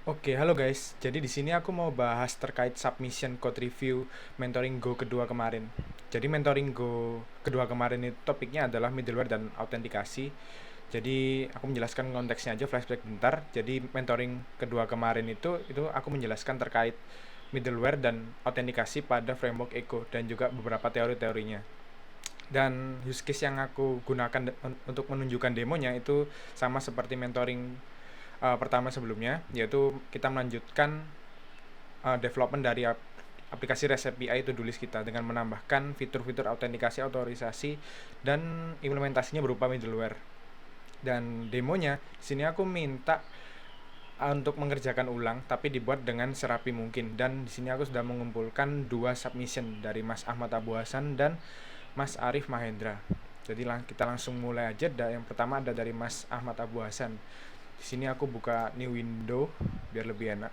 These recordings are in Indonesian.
Oke, halo guys. Jadi di sini aku mau bahas terkait submission code review mentoring Go kedua kemarin. Jadi mentoring Go kedua kemarin itu topiknya adalah middleware dan autentikasi. Jadi aku menjelaskan konteksnya aja flashback bentar. Jadi mentoring kedua kemarin itu aku menjelaskan terkait middleware dan autentikasi pada framework Echo dan juga beberapa teori-teorinya. Dan use case yang aku gunakan untuk menunjukkan demonya itu sama seperti mentoring pertama sebelumnya, yaitu kita melanjutkan development dari aplikasi REST API to-do list kita dengan menambahkan fitur-fitur autentikasi, otorisasi, dan implementasinya berupa middleware. Dan demonya, di sini aku minta untuk mengerjakan ulang, tapi dibuat dengan serapi mungkin. Dan di sini aku sudah mengumpulkan dua submission dari Mas Ahmad Abu Hasan dan Mas Arif Mahendra. Jadi kita langsung mulai aja. Yang pertama ada dari Mas Ahmad Abu Hasan. Di sini aku buka new window biar lebih enak.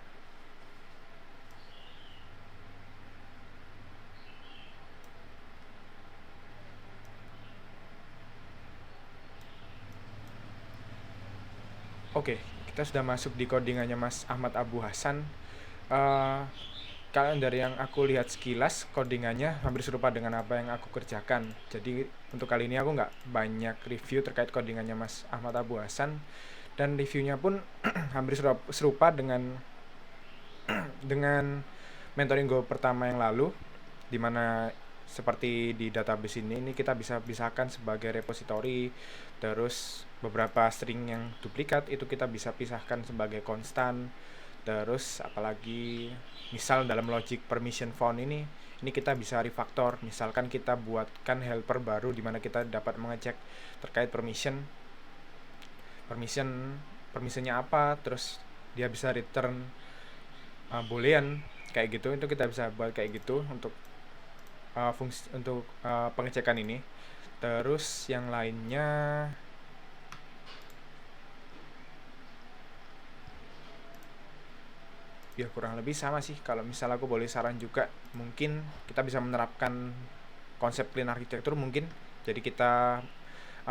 Oke, kita sudah masuk di codingannya Mas Ahmad Abu Hasan. Eh, Kalian dari yang aku lihat sekilas, codingannya hampir serupa dengan apa yang aku kerjakan. Jadi untuk kali ini aku nggak banyak review terkait codingannya Mas Ahmad Abu Hasan. Dan reviewnya pun hampir serupa dengan mentoring Go pertama yang lalu, dimana seperti di database ini kita bisa pisahkan sebagai repository, terus beberapa string yang duplikat itu kita bisa pisahkan sebagai konstan. Terus apalagi misal dalam logic permission found ini kita bisa refactor, misalkan kita buatkan helper baru di mana kita dapat mengecek terkait permission permissionnya apa, terus dia bisa return boolean kayak gitu. Itu kita bisa buat kayak gitu untuk fungsi untuk pengecekan ini. Terus yang lainnya ya kurang lebih sama sih. Kalau misal aku boleh saran juga, mungkin kita bisa menerapkan konsep clean architecture mungkin. Jadi kita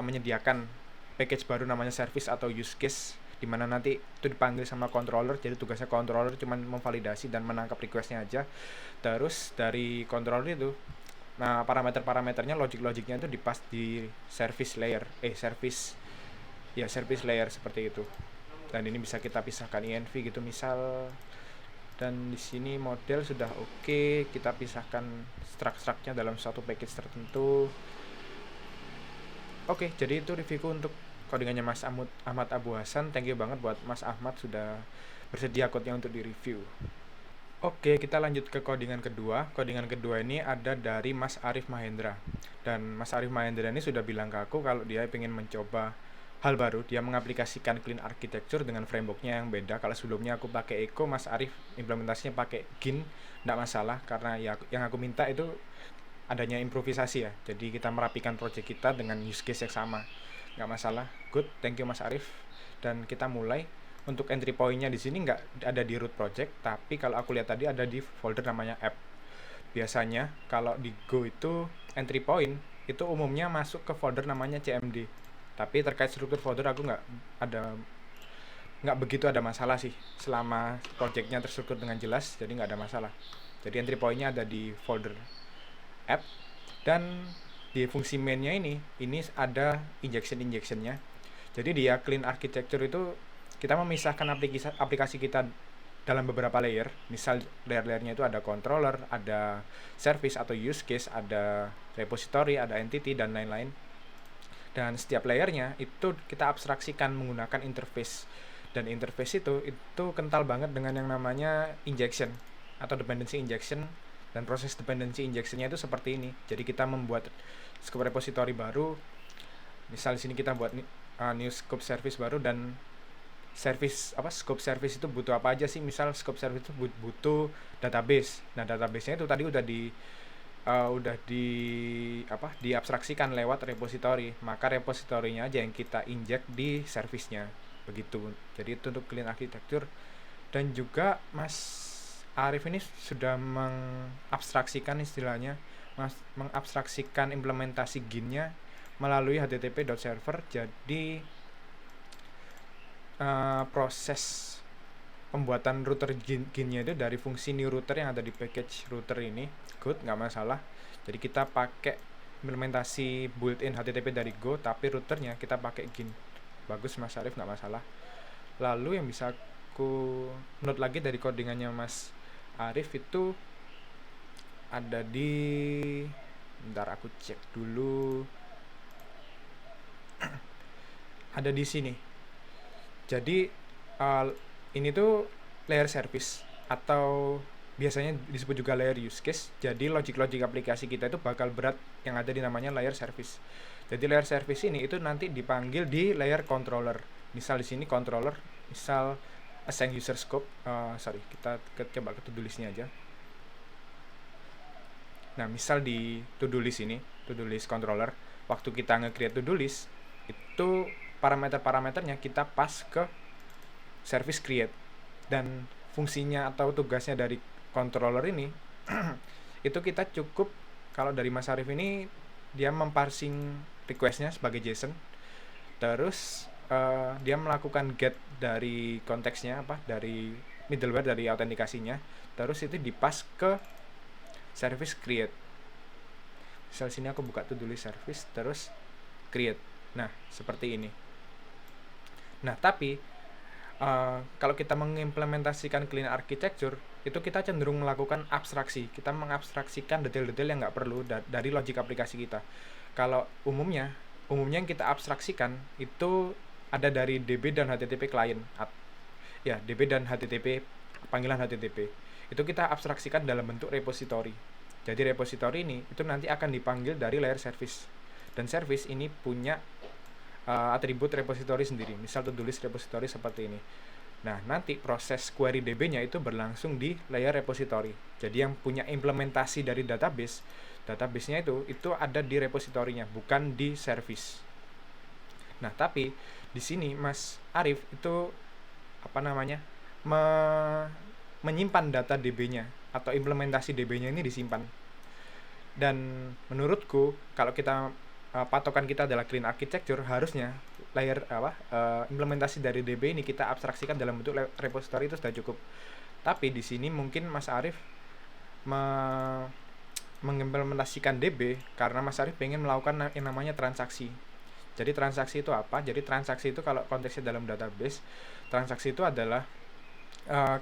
menyediakan package baru namanya service atau use case, di mana nanti itu dipanggil sama controller. Jadi tugasnya controller cuma memvalidasi dan menangkap requestnya aja. Terus dari controller itu, nah parameter-parameternya, logiknya itu dipas di service layer, service layer seperti itu. Dan ini bisa kita pisahkan env gitu misal. Dan di sini model sudah oke, kita pisahkan struct-structnya dalam suatu package tertentu. Oke, jadi itu reviewku untuk codingannya Mas Ahmad Abu Hasan. Thank you banget buat Mas Ahmad sudah bersedia code-nya untuk di-review. Oke, kita lanjut ke codingan kedua. Codingan kedua ini ada dari Mas Arif Mahendra. Dan Mas Arif Mahendra ini sudah bilang ke aku kalau dia ingin mencoba hal baru. Dia mengaplikasikan clean architecture dengan frameworknya yang beda. Kalau sebelumnya aku pakai Echo, Mas Arif implementasinya pakai Gin. Tidak masalah, karena ya yang aku minta itu adanya improvisasi ya. Jadi kita merapikan project kita dengan use case yang sama. Nggak masalah. Good, thank you Mas Arif. Dan kita mulai. Untuk entry point-nya di sini nggak ada di root project, tapi kalau aku lihat tadi ada di folder namanya app. Biasanya kalau di Go itu entry point itu umumnya masuk ke folder namanya CMD. Tapi terkait struktur folder aku nggak begitu ada masalah sih, selama projectnya terstruktur dengan jelas, jadi nggak ada masalah. Jadi entry point-nya ada di folder app. Dan di fungsi main-nya ini ada injection-injectionnya. Jadi dia clean architecture itu kita memisahkan aplikasi kita dalam beberapa layer. Misal layer-layernya itu ada controller, ada service atau use case, ada repository, ada entity, dan lain-lain. Dan setiap layernya itu kita abstraksikan menggunakan interface. Dan interface itu kental banget dengan yang namanya injection atau dependency injection. Dan proses dependency injectionnya itu seperti ini. Jadi kita membuat scope repository baru. Misal di sini kita buat new scope service baru, dan scope service itu butuh apa aja sih? Misal scope service itu butuh database. Nah, database-nya itu tadi diabstraksikan lewat repository. Maka repository-nya aja yang kita inject di service-nya. Begitu. Jadi itu untuk clean architecture. Dan juga Mas Arif ini sudah mengabstraksikan istilahnya, mengabstraksikan implementasi GIN-nya melalui http.server. Jadi proses pembuatan router GIN-nya itu dari fungsi new router yang ada di package router ini. Good, nggak masalah. Jadi kita pakai implementasi built-in HTTP dari Go, tapi routernya kita pakai GIN. Bagus Mas Arif, nggak masalah. Lalu yang bisa aku note lagi dari codingannya Mas Arif itu ada di, bentar aku cek dulu, ada di sini. Jadi ini tuh layer service atau biasanya disebut juga layer use case. Jadi logic aplikasi kita itu bakal berat yang ada di namanya layer service. Jadi layer service ini itu nanti dipanggil di layer controller. Misal di sini controller, misal assign user scope. Kita coba ke to-do list-nya aja. Nah, misal di to-do list ini, to-do list controller, waktu kita nge-create to-do list, itu parameter-parameternya kita pas ke service create. Dan fungsinya atau tugasnya dari controller ini itu kita cukup, kalau dari Mas Arif ini dia memparsing requestnya sebagai JSON, terus dia melakukan get dari konteksnya dari middleware, dari autentikasinya, terus itu dipas ke service create. Misal sini aku buka to-do list service terus create. Nah, seperti ini. Nah, tapi kalau kita mengimplementasikan clean architecture, itu kita cenderung melakukan abstraksi. Kita mengabstraksikan detail-detail yang nggak perlu dari logic aplikasi kita. Kalau umumnya yang kita abstraksikan itu ada dari DB dan HTTP client. Ya, DB dan HTTP, panggilan HTTP. Itu kita abstraksikan dalam bentuk repository. Jadi repository ini itu nanti akan dipanggil dari layer service. Dan service ini punya atribut repository sendiri. Misal to-do list repository seperti ini. Nah, nanti proses query DB-nya itu berlangsung di layer repository. Jadi yang punya implementasi dari database-nya itu ada di repositorinya, bukan di service. Nah, tapi di sini Mas Arif itu menyimpan data DB-nya atau implementasi DB-nya ini disimpan. Dan menurutku kalau kita patokan kita adalah clean architecture, harusnya layer implementasi dari DB ini kita abstraksikan dalam bentuk repository itu sudah cukup. Tapi di sini mungkin Mas Arif mengimplementasikan DB karena Mas Arif pengen melakukan yang namanya transaksi. Jadi transaksi itu apa? Jadi transaksi itu kalau konteksnya dalam database, transaksi itu adalah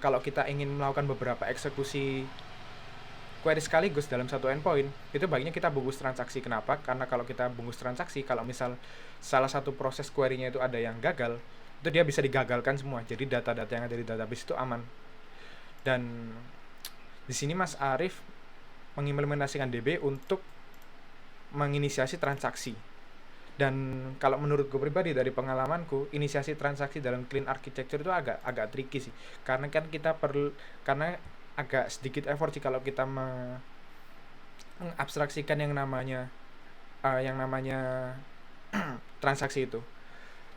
kalau kita ingin melakukan beberapa eksekusi query sekaligus dalam satu endpoint, itu baiknya kita bungkus transaksi. Kenapa? Karena kalau kita bungkus transaksi, kalau misal salah satu proses query-nya itu ada yang gagal, itu dia bisa digagalkan semua. Jadi data-data yang ada di database itu aman. Dan di sini Mas Arif mengimplementasikan DB untuk menginisiasi transaksi. Dan kalau menurutku pribadi dari pengalamanku, inisiasi transaksi dalam clean architecture itu agak tricky sih. Karena kan kita karena agak sedikit effort sih kalau kita mengabstraksikan yang namanya transaksi itu.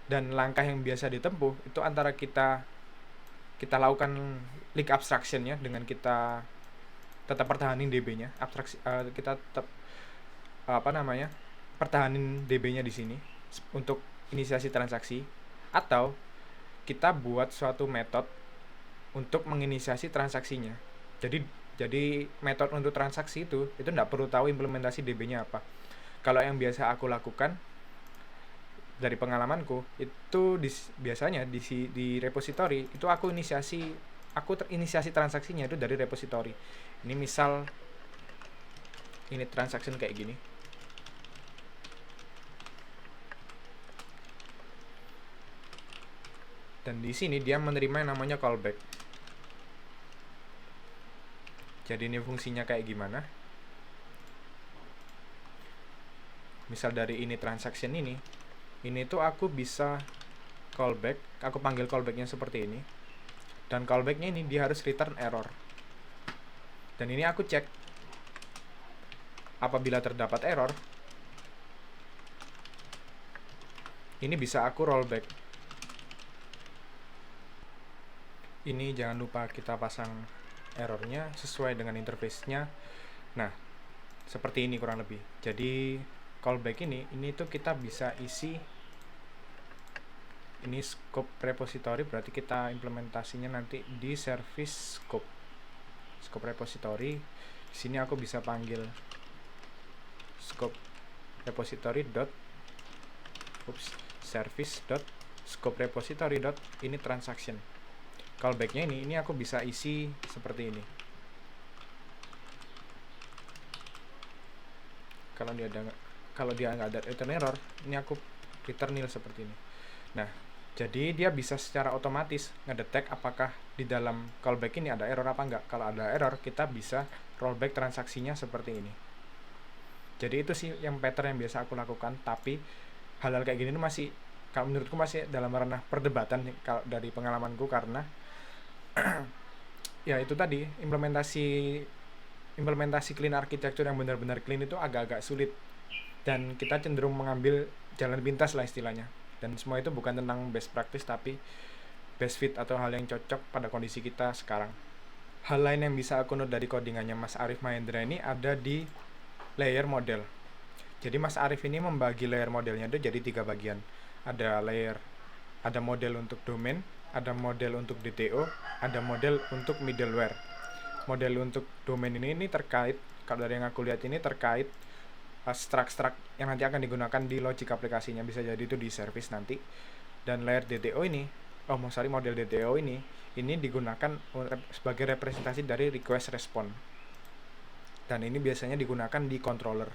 Dan langkah yang biasa ditempuh itu antara kita lakukan link abstraction-nya dengan kita tetap pertahanin DB-nya, kita tetap pertahanin DB-nya di sini untuk inisiasi transaksi, atau kita buat suatu metode untuk menginisiasi transaksinya. Jadi metode untuk transaksi itu enggak perlu tahu implementasi DB-nya apa. Kalau yang biasa aku lakukan dari pengalamanku itu biasanya di repository itu aku inisiasi transaksinya itu dari repository. Ini misal ini transaction kayak gini. Dan di sini dia menerima yang namanya callback. Jadi ini fungsinya kayak gimana? Misal dari ini transaction ini tuh aku bisa callback, aku panggil callbacknya seperti ini. Dan callbacknya ini dia harus return error. Dan ini aku cek. Apabila terdapat error, ini bisa aku rollback. Ini jangan lupa kita pasang errornya sesuai dengan interface-nya. Nah, seperti ini kurang lebih. Jadi callback ini tuh kita bisa isi Ini scope repository, berarti kita implementasinya nanti di service scope repository. Di sini aku bisa panggil scope repository dot service dot scope repository dot ini transaction. Callbacknya ini aku bisa isi seperti ini. Kalau dia nggak ada return error, ini aku return nil seperti ini. Nah, jadi dia bisa secara otomatis ngedetek apakah di dalam callback ini ada error apa enggak. Kalau ada error, kita bisa rollback transaksinya seperti ini. Jadi itu sih yang pattern yang biasa aku lakukan, tapi hal-hal kayak gini masih, kalau menurutku masih dalam ranah perdebatan kalau dari pengalamanku, karena ya itu tadi, implementasi clean architecture yang benar-benar clean itu agak-agak sulit, dan kita cenderung mengambil jalan pintas lah istilahnya. Dan semua itu bukan tentang best practice, tapi best fit atau hal yang cocok pada kondisi kita sekarang. Hal lain yang bisa aku note dari codingannya Mas Arif Mahendra ini ada di layer model. Jadi Mas Arif ini membagi layer modelnya itu jadi 3 bagian. Ada model untuk domain, ada model untuk DTO, ada model untuk middleware. Model untuk domain ini terkait, kalau dari yang aku lihat ini terkait struct yang nanti akan digunakan di logic aplikasinya, bisa jadi itu di service nanti. Dan layer DTO ini, model DTO ini digunakan sebagai representasi dari request response, dan ini biasanya digunakan di controller.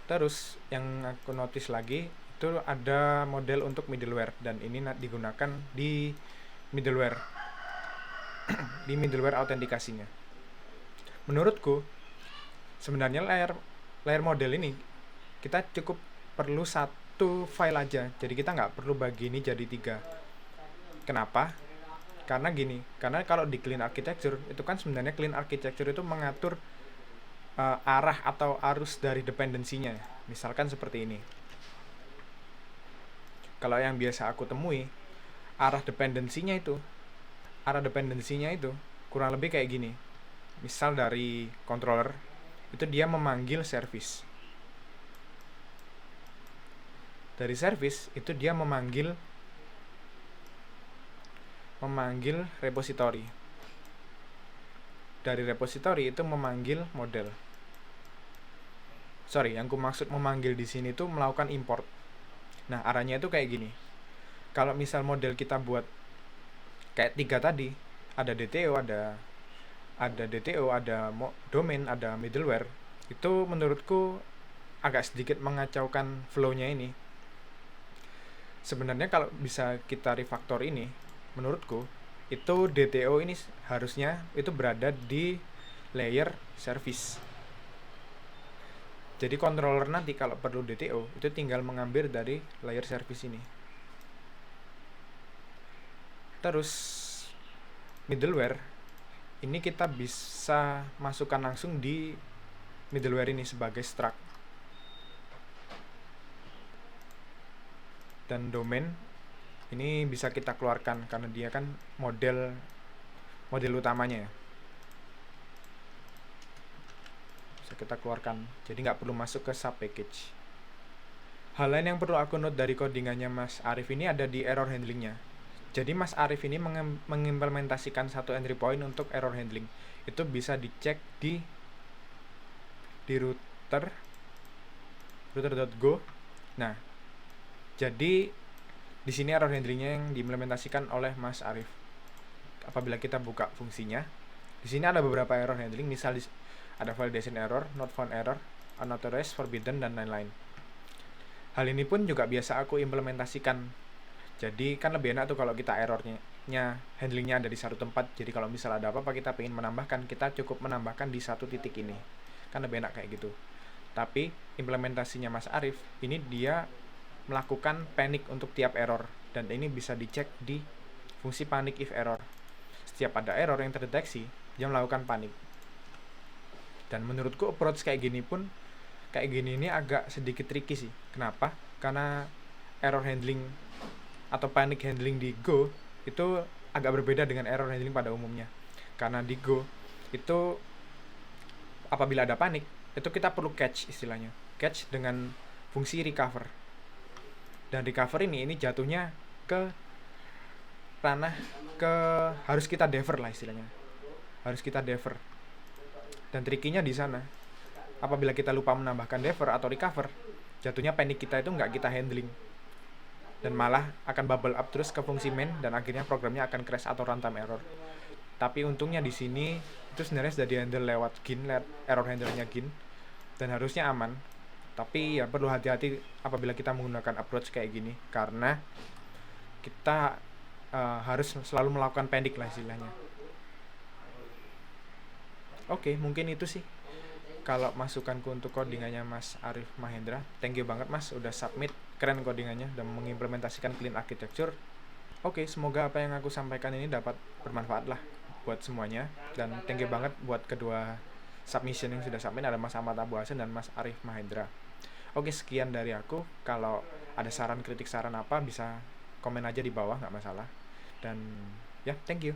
Terus yang aku notice lagi itu ada model untuk middleware, dan ini digunakan di middleware di middleware autentikasinya. Menurutku sebenarnya layer model ini kita cukup perlu satu file aja, jadi kita nggak perlu bagi ini jadi 3. Kenapa? Karena kalau di clean architecture itu kan sebenarnya clean architecture itu mengatur arah atau arus dari dependensinya. Misalkan seperti ini. Kalau yang biasa aku temui, arah dependensinya itu kurang lebih kayak gini. Misal dari controller itu dia memanggil service. Dari service itu dia memanggil repository. Dari repository itu memanggil model. Yang ku maksud memanggil di sini itu melakukan import. Nah, arahnya itu kayak gini. Kalau misal model kita buat kayak 3 tadi, ada DTO, ada domain, ada middleware, itu menurutku agak sedikit mengacaukan flow-nya ini. Sebenarnya kalau bisa kita refactor ini, menurutku itu DTO ini harusnya itu berada di layer service. Jadi controller nanti kalau perlu DTO itu tinggal mengambil dari layer service ini. Terus middleware ini kita bisa masukkan langsung di middleware ini sebagai struct. Dan domain ini bisa kita keluarkan karena dia kan model utamanya ya. Bisa kita keluarkan, jadi nggak perlu masuk ke sub package. Hal lain yang perlu aku note dari codingannya Mas Arif ini ada di error handlingnya. Jadi Mas Arif ini mengimplementasikan satu entry point untuk error handling. Itu bisa dicek di router.go. Nah, jadi di sini error handlingnya yang diimplementasikan oleh Mas Arif. Apabila kita buka fungsinya, di sini ada beberapa error handling, misal ada validation error, not found error, unauthorized, forbidden, dan lain-lain. Hal ini pun juga biasa aku implementasikan. Jadi kan lebih enak tuh kalau kita handlingnya ada di satu tempat. Jadi kalau misal ada apa-apa kita pengen menambahkan, kita cukup menambahkan di satu titik ini. Kan lebih enak kayak gitu. Tapi implementasinya Mas Arif ini dia melakukan panic untuk tiap error, dan ini bisa dicek di fungsi panic if error. Setiap ada error yang terdeteksi, dia melakukan panic. Dan menurutku approach kayak gini ini agak sedikit tricky sih. Kenapa? Karena error handling atau panic handling di Go itu agak berbeda dengan error handling pada umumnya. Karena di Go itu apabila ada panic, itu kita perlu catch istilahnya. Catch dengan fungsi recover. Dan recover ini jatuhnya ke ranah ke harus kita defer lah istilahnya, harus kita defer. Dan trikinya di sana, apabila kita lupa menambahkan defer atau recover, jatuhnya panic kita itu nggak kita handling dan malah akan bubble up terus ke fungsi main dan akhirnya programnya akan crash atau runtime error. Tapi untungnya di sini itu sebenarnya sudah di-handle lewat Gin, error handlernya Gin, dan harusnya aman. Tapi ya perlu hati-hati apabila kita menggunakan approach kayak gini, karena kita harus selalu melakukan panic lah istilahnya. Oke, mungkin itu sih kalau masukanku untuk codingannya Mas Arif Mahendra. Thank you banget Mas udah submit, keren codingannya dan mengimplementasikan clean architecture. Oke, semoga apa yang aku sampaikan ini dapat bermanfaat lah buat semuanya. Dan thank you banget buat kedua submission yang sudah submit, ada Mas Ahmad Abu Hasan dan Mas Arif Mahendra. Oke, sekian dari aku. Kalau ada saran, kritik, saran apa bisa komen aja di bawah, nggak masalah. Dan ya, thank you.